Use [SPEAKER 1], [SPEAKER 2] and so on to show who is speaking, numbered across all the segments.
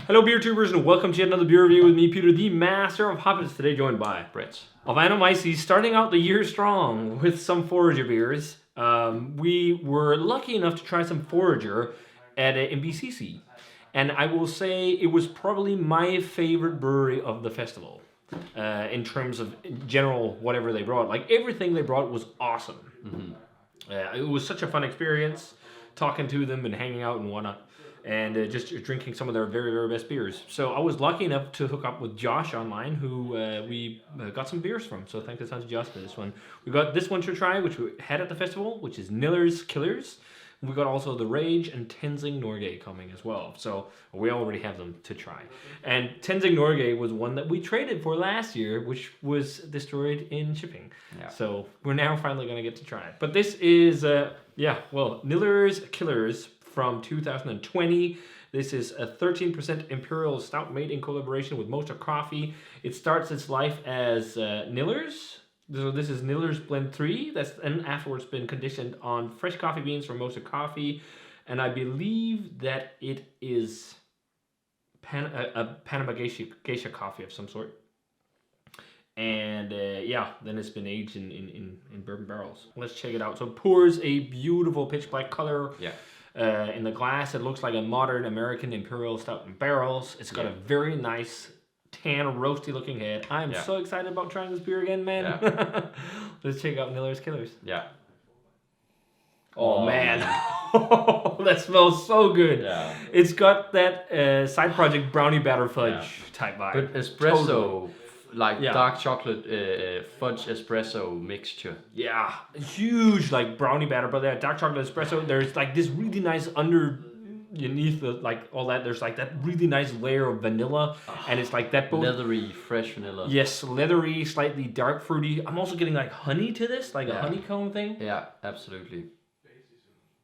[SPEAKER 1] Hello, beer tubers, and welcome to yet another beer review with me, Peter, the master of hoppers. Today, joined by
[SPEAKER 2] Brett
[SPEAKER 1] of Animicey, starting out the year strong with some Forager beers. We were lucky enough to try some Forager at MBCC, and I will say it was probably my favorite brewery of the festival in terms of general whatever they brought. Like everything they brought was awesome. It was such a fun experience talking to them and hanging out and whatnot. And just drinking some of their very, very best beers. So I was lucky enough to hook up with Josh online, who we got some beers from. So thanks a ton to Josh for this one. We got this one to try, which we had at the festival, which is Nillerzzzzz Killerzzzzz. We got also the Rage and Tenzing Norgay coming as well. So we already have them to try. And Tenzing Norgay was one that we traded for last year, which was destroyed in shipping. Yeah. So we're now finally going to get to try it. But this is, Nillerzzzzz Killerzzzzz from 2020. This is a 13% Imperial Stout made in collaboration with Mocha Coffee. It starts its life as Nillerzzzzz. So this is Nillerzzzzz Blend 3. That's then afterwards been conditioned on fresh coffee beans from Mocha Coffee. And I believe that it is a Panama geisha coffee of some sort. And then it's been aged in bourbon barrels. Let's check it out. So it pours a beautiful pitch black color. Yeah. In the glass, it looks like a modern American Imperial Stout in barrels. It's got a very nice tan, roasty looking head. I'm so excited about trying this beer again, man. Yeah. Let's check out Nillerzzzzz Killerzzzzz.
[SPEAKER 2] Yeah.
[SPEAKER 1] Oh man. That smells so good. Yeah. It's got that side project brownie batter fudge type vibe.
[SPEAKER 2] But espresso... Totally. Dark chocolate fudge espresso mixture.
[SPEAKER 1] Yeah, huge brownie batter, but that dark chocolate espresso. There's this really nice underneath all that. There's that really nice layer of vanilla, and it's that both
[SPEAKER 2] leathery, fresh vanilla.
[SPEAKER 1] Yes, leathery, slightly dark fruity. I'm also getting honey to this, a honeycomb thing.
[SPEAKER 2] Yeah, absolutely.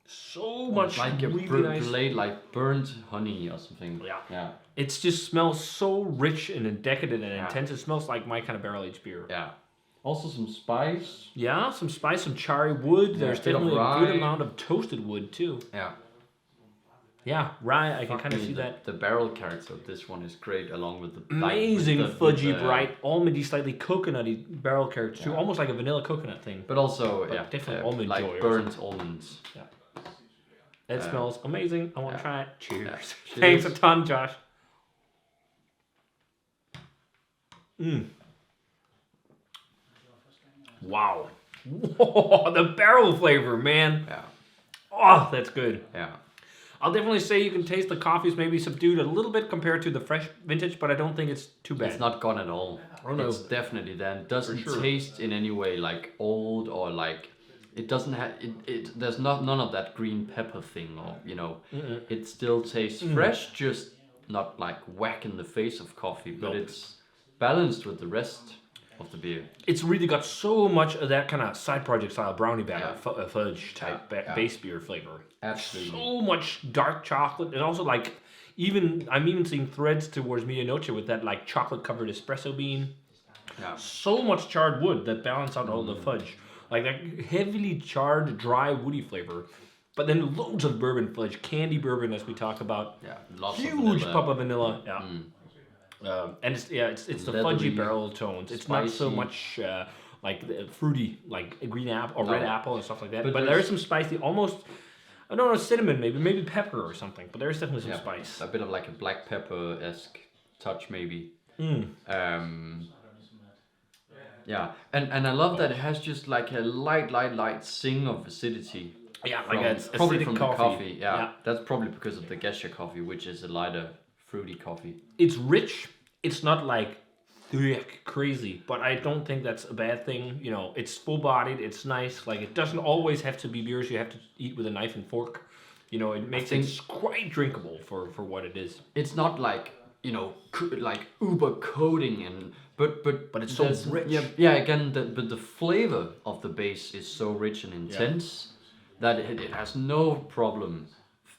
[SPEAKER 1] So much really
[SPEAKER 2] nice, burnt honey or something.
[SPEAKER 1] Yeah. It just smells so rich and decadent and intense. It smells like my kind of barrel-aged beer.
[SPEAKER 2] Yeah. Also some spice.
[SPEAKER 1] Yeah, some spice, some charry wood. There's definitely a good amount of toasted wood too.
[SPEAKER 2] Yeah.
[SPEAKER 1] Yeah, rye. I can kind of see that.
[SPEAKER 2] The barrel character of this one is great, along with the
[SPEAKER 1] amazing fudgy, bright, almony, slightly coconutty barrel character too, almost like a vanilla coconut thing.
[SPEAKER 2] But also,
[SPEAKER 1] definitely almond joy.
[SPEAKER 2] Burnt almonds.
[SPEAKER 1] Yeah. It smells amazing. I want to try it. Cheers. Yeah. Cheers. Thanks a ton, Josh. Wow. Whoa, the barrel flavor, man.
[SPEAKER 2] Yeah.
[SPEAKER 1] Oh, that's good.
[SPEAKER 2] Yeah.
[SPEAKER 1] I'll definitely say you can taste the coffee's maybe subdued a little bit compared to the fresh vintage, but I don't think it's too bad.
[SPEAKER 2] It's not gone at all.
[SPEAKER 1] Oh, no.
[SPEAKER 2] It's definitely then. It doesn't taste in any way old or it doesn't have it. There's none of that green pepper thing, or it still tastes fresh, just not whack in the face of coffee, but it's balanced with the rest of the beer.
[SPEAKER 1] It's really got so much of that kind of side project style brownie batter, fudge type base beer flavor.
[SPEAKER 2] Absolutely.
[SPEAKER 1] So much dark chocolate, and also I'm even seeing threads towards medianoche with that chocolate covered espresso bean.
[SPEAKER 2] Yeah.
[SPEAKER 1] So much charred wood that balance out all the fudge. That heavily charred, dry, woody flavor. But then loads of bourbon fudge, candy bourbon as we talk about.
[SPEAKER 2] Yeah, lots
[SPEAKER 1] huge
[SPEAKER 2] of
[SPEAKER 1] pop of vanilla. Yeah. And it's the fudgy barrel tones. It's spicy. Not so much fruity, green apple or red apple and stuff like that. But there is some spicy, almost, I don't know, cinnamon maybe pepper or something. But there is definitely some spice.
[SPEAKER 2] A bit of a black pepper-esque touch maybe. Yeah, and I love that it has just a light sing of acidity.
[SPEAKER 1] Yeah,
[SPEAKER 2] it's probably from the coffee. Yeah, that's probably because of the geisha coffee, which is a lighter, fruity coffee.
[SPEAKER 1] It's rich. It's not thick, crazy, but I don't think that's a bad thing. It's full-bodied. It's nice. It doesn't always have to be beers you have to eat with a knife and fork. It makes it quite drinkable for what it is.
[SPEAKER 2] It's not uber coating and. But
[SPEAKER 1] it's so rich.
[SPEAKER 2] Yeah. Again, the flavor of the base is so rich and intense that it has no problem,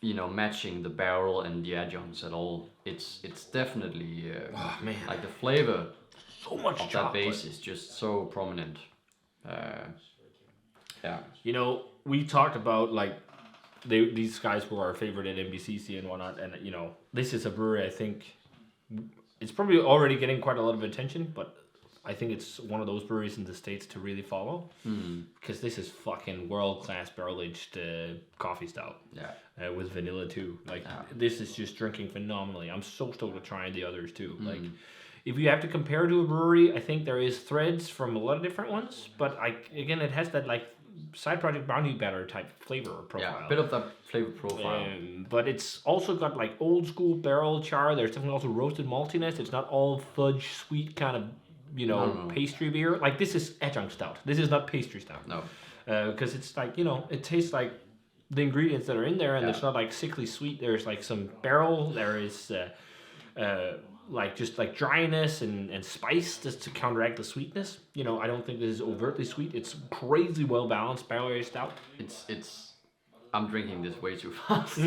[SPEAKER 2] matching the barrel and the adjuncts at all. It's definitely the flavor
[SPEAKER 1] so much
[SPEAKER 2] of that base is just so prominent.
[SPEAKER 1] We talked about these guys were our favorite at NBCC and whatnot, and this is a brewery I think it's probably already getting quite a lot of attention, but I think it's one of those breweries in the States to really follow, because this is fucking world-class barrel-aged coffee stout.
[SPEAKER 2] Yeah.
[SPEAKER 1] With vanilla too. This is just drinking phenomenally. I'm so stoked to try the others too. If you have to compare to a brewery, I think there is threads from a lot of different ones, but again, it has that side project brownie batter type flavor profile.
[SPEAKER 2] Yeah, a bit of that flavor profile.
[SPEAKER 1] But it's also got old school barrel char. There's definitely also roasted maltiness. It's not all fudge sweet kind of pastry beer. This is adjunct stout. This is not pastry stout.
[SPEAKER 2] No.
[SPEAKER 1] Because it's it tastes like the ingredients that are in there, and it's not sickly sweet. There's some barrel. There is just dryness and spice just to counteract the sweetness. I don't think this is overtly sweet. It's crazy well balanced barrel aged stout.
[SPEAKER 2] It's I'm drinking this way too fast.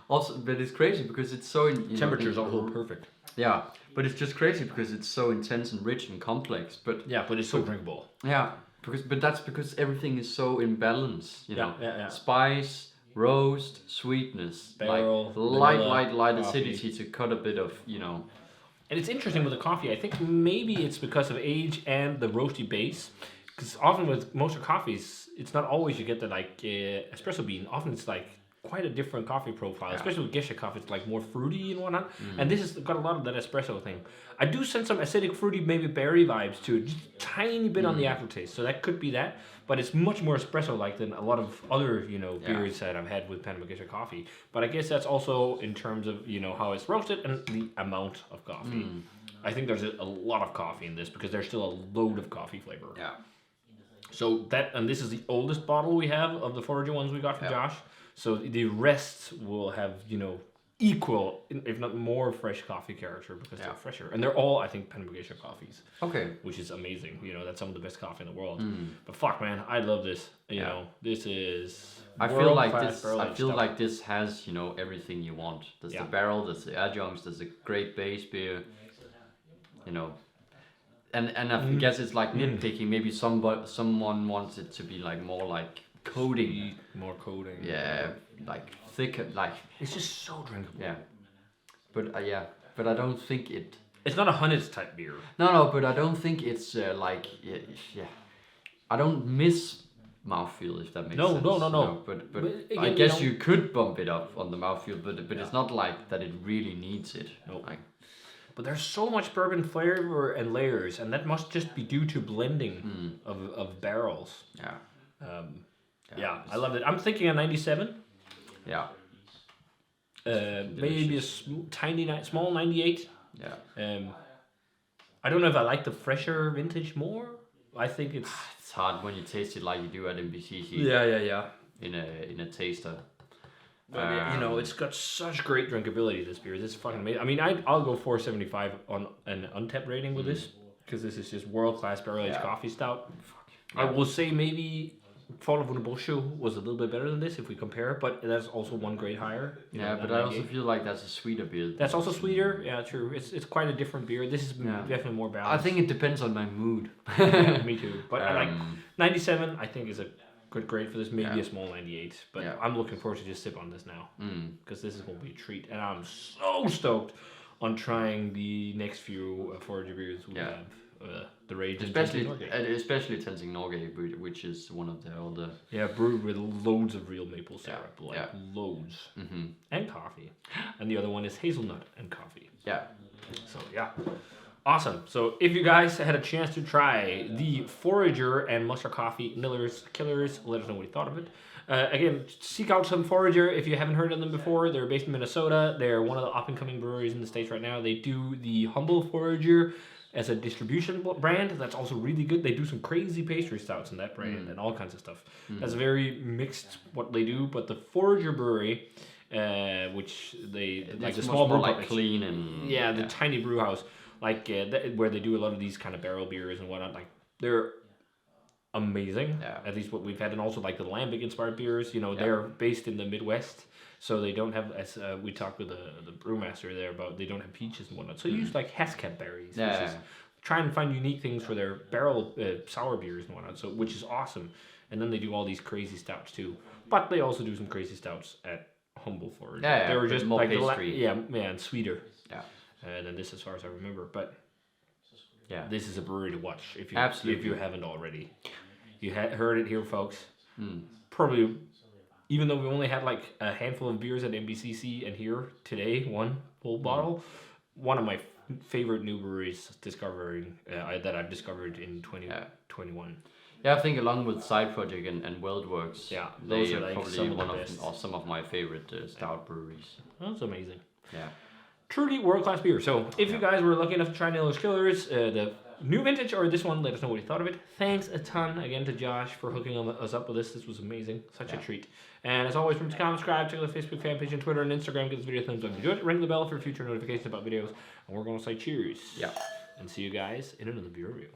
[SPEAKER 2] Also, but it's crazy because it's so
[SPEAKER 1] temperature's also perfect.
[SPEAKER 2] Yeah, but it's just crazy because it's so intense and rich and complex. But
[SPEAKER 1] it's so drinkable.
[SPEAKER 2] Yeah, but that's because everything is so in balance.
[SPEAKER 1] Yeah.
[SPEAKER 2] Spice, roast, sweetness,
[SPEAKER 1] barrel,
[SPEAKER 2] light acidity to cut a bit of
[SPEAKER 1] And it's interesting with the coffee. I think maybe it's because of age and the roasty base. Because often with most of coffees, it's not always you get the espresso bean. Often it's quite a different coffee profile. Yeah. Especially with geisha coffee, it's more fruity and whatnot. And this has got a lot of that espresso thing. I do sense some acidic, fruity, maybe berry vibes to it. Just a tiny bit on the aftertaste. So that could be that. But it's much more espresso-like than a lot of other, beers that I've had with Panama Geisha coffee. But I guess that's also in terms of, how it's roasted and the amount of coffee. I think there's a lot of coffee in this because there's still a load of coffee flavor.
[SPEAKER 2] Yeah.
[SPEAKER 1] So and this is the oldest bottle we have of the Forager ones we got from Josh. So the rest will have, equal, if not more, fresh coffee character because they're fresher. And they're all, I think, Panama Geisha coffees.
[SPEAKER 2] Okay.
[SPEAKER 1] Which is amazing. That's some of the best coffee in the world. But fuck, man, I love this. This is.
[SPEAKER 2] I feel like this has, everything you want. There's the barrel, there's the adjuncts, there's a great base beer. And I guess it's nitpicking. Maybe someone wants it to be more coating.
[SPEAKER 1] More coating.
[SPEAKER 2] Yeah, thicker.
[SPEAKER 1] It's just so drinkable.
[SPEAKER 2] Yeah. But I don't think it.
[SPEAKER 1] It's not a Hunnits type beer.
[SPEAKER 2] No, but I don't think it's I don't miss mouthfeel, if that makes sense.
[SPEAKER 1] No.
[SPEAKER 2] But again, I guess you could bump it up on the mouthfeel, but it's not that it really needs it.
[SPEAKER 1] No. But there's so much bourbon flavor and layers, and that must just be due to blending of barrels.
[SPEAKER 2] Yeah.
[SPEAKER 1] I love it. I'm thinking a 97.
[SPEAKER 2] Yeah.
[SPEAKER 1] Maybe a small 98.
[SPEAKER 2] Yeah.
[SPEAKER 1] I don't know if I like the fresher vintage more. I think it's
[SPEAKER 2] hard when you taste it like you do at NBCC.
[SPEAKER 1] Yeah.
[SPEAKER 2] In a taster.
[SPEAKER 1] But it's got such great drinkability. This beer, this is fucking amazing. I mean, I'll go 4.75 on an untapped rating with this because this is just world class barrel aged coffee stout. I will say maybe Fall of Unabosho was a little bit better than this if we compare, but that's also one grade higher.
[SPEAKER 2] But I also feel like that's a sweeter beer.
[SPEAKER 1] That's also sweeter. Yeah, true. It's quite a different beer. This is definitely more balanced.
[SPEAKER 2] I think it depends on my mood.
[SPEAKER 1] Me too. But 97, I think is a good grade for this. Maybe a small 98. But I'm looking forward to just sip on this now because this is going to be a treat, and I'm so stoked on trying the next few Forager beers we have. The Rage,
[SPEAKER 2] especially Tenzing Norgay, which is one of the older.
[SPEAKER 1] Yeah, brewed with loads of real maple syrup, loads, and coffee, and the other one is hazelnut and coffee.
[SPEAKER 2] Yeah.
[SPEAKER 1] So awesome. So if you guys had a chance to try the Forager and Mustard Coffee Nillerzzzzz Killerzzzzz, let us know what you thought of it. Again, seek out some Forager if you haven't heard of them before. They're based in Minnesota. They're one of the up-and-coming breweries in the States right now. They do the Humble Forager as a distribution brand. That's also really good. They do some crazy pastry stouts in that brand and all kinds of stuff. That's very mixed what they do, but the Forager Brewery, which they like the small brew
[SPEAKER 2] like clean and
[SPEAKER 1] the tiny brew house, where they do a lot of these kind of barrel beers and whatnot. They're amazing. At least what we've had, and also the lambic inspired beers. They're based in the Midwest. So they don't have, as we talked with the brewmaster there about, they don't have peaches and whatnot. So you use Hesket berries. Try and find unique things for their barrel sour beers and whatnot. So which is awesome. And then they do all these crazy stouts too. But they also do some crazy stouts at humble Forager.
[SPEAKER 2] Yeah,
[SPEAKER 1] they were just
[SPEAKER 2] more
[SPEAKER 1] like
[SPEAKER 2] pastry.
[SPEAKER 1] man, sweeter.
[SPEAKER 2] Yeah.
[SPEAKER 1] And this, as far as I remember, but
[SPEAKER 2] yeah,
[SPEAKER 1] this is a brewery to watch if you haven't already. You heard it here, folks. Probably, even though we only had like a handful of beers at MBCC and here today, one full bottle, one of my favorite new breweries discovering that I've discovered in 2021.
[SPEAKER 2] Yeah, I think along with Side Project and WeldWorks, they are
[SPEAKER 1] like
[SPEAKER 2] probably some of my favorite stout breweries.
[SPEAKER 1] That's amazing.
[SPEAKER 2] Yeah.
[SPEAKER 1] Truly world-class beer. So if you guys were lucky enough to try Nillerzzzzz Killerzzzzz, the new vintage or this one, let us know what you thought of it. Thanks a ton again to Josh for hooking us up with this. This was amazing. Such a treat. And as always, remember to comment, subscribe, check out the Facebook fan page and Twitter and Instagram. Give this video a thumbs up if you enjoyed it. Ring the bell for future notifications about videos. And we're going to say cheers.
[SPEAKER 2] Yeah.
[SPEAKER 1] And see you guys in another beer review.